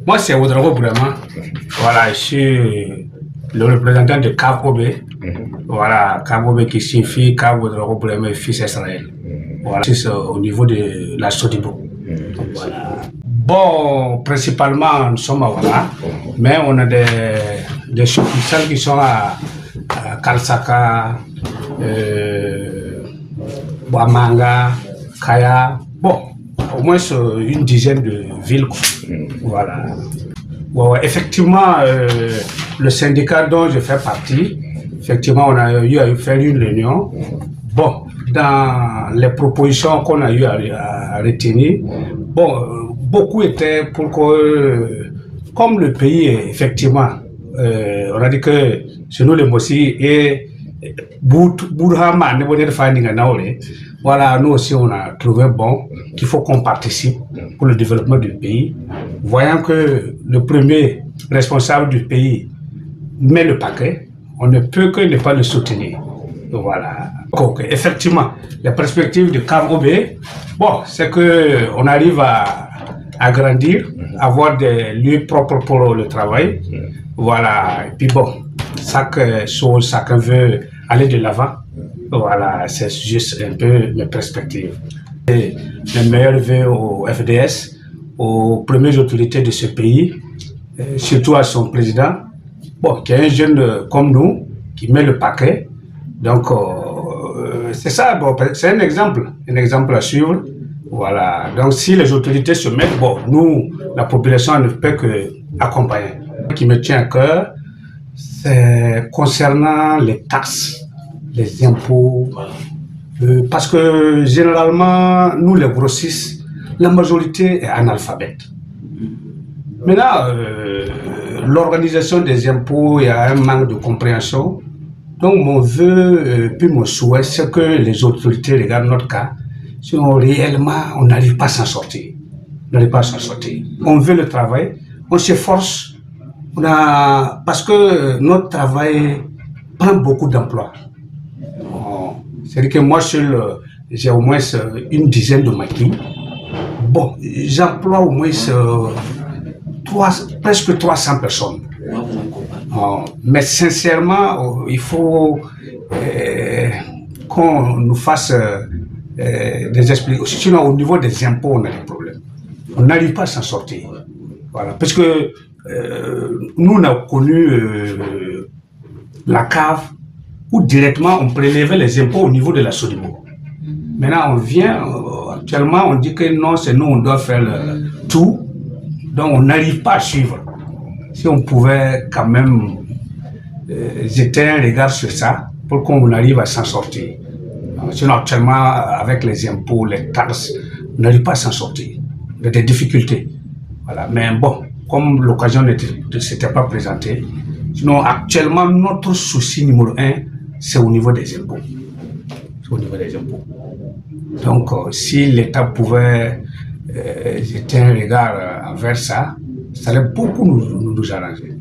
Moi, c'est Ouedraogo Bourama. Voilà, je suis le représentant de KOB. Voilà, KOB qui signifie Ouedraogo Bourama, fils Israël. Voilà, c'est au niveau de la Sodibo. Voilà. Bon, principalement, nous sommes à Ouala, mais on a des succursales qui sont à Kalsaka, Bouamanga, Kaya. Bon, au moins une dizaine de villes. Voilà. Bon, effectivement, le syndicat dont je fais partie, effectivement, on a eu à faire une réunion. Bon, dans les propositions qu'on a eu à retenir, bon, beaucoup étaient pour que, comme le pays est effectivement, on a dit que chez nous les Mossi et Bourhama, voilà, nous aussi on a trouvé bon qu'il faut qu'on participe pour le développement du pays, voyant que le premier responsable du pays met le paquet, on ne peut que ne pas le soutenir. Voilà. Donc, effectivement, les perspectives de KOB, bon, c'est qu'on arrive à grandir, avoir des lieux propres pour le travail. Voilà. Et puis bon, chaque chose, chacun veut aller de l'avant. Voilà, c'est juste un peu mes perspectives. Et les meilleurs vœux au FDS, aux premières autorités de ce pays, surtout à son président, bon, qui est un jeune comme nous, qui met le paquet. Donc, c'est ça, bon, c'est un exemple à suivre. Voilà. Donc, si les autorités se mettent, bon, nous, la population ne peut que accompagner. Ce qui me tient à cœur, c'est concernant les taxes, les impôts, parce que généralement, nous, les grossistes, la majorité est analphabète. Maintenant, l'organisation des impôts, il y a un manque de compréhension. Donc, mon vœu, puis mon souhait, c'est que les autorités regardent notre cas. Sinon, réellement, on n'arrive pas à s'en sortir. On n'arrive pas à s'en sortir. On veut le travail, on s'efforce, parce que notre travail prend beaucoup d'emplois. C'est-à-dire que moi, j'ai au moins une dizaine de maquis. Bon, j'emploie au moins presque 300 personnes. Mais sincèrement, il faut qu'on nous fasse des explications. Sinon, au niveau des impôts, on a des problèmes. On n'arrive pas à s'en sortir. Voilà. Parce que nous, on a connu la cave où directement on prélevait les impôts au niveau de la Sodibo. Maintenant, on vient, actuellement, on dit que non, c'est nous, on doit faire tout. Donc, on n'arrive pas à suivre. Si on pouvait quand même jeter un regard sur ça pour qu'on arrive à s'en sortir. Sinon, actuellement, avec les impôts, les taxes, on n'arrive pas à s'en sortir. Il y a des difficultés. Voilà. Mais bon, comme l'occasion ne s'était pas présentée, sinon, actuellement, notre souci numéro 1, c'est au niveau des impôts. C'est au niveau des impôts. Donc, si l'État pouvait jeter un regard vers ça, ça allait beaucoup nous arranger.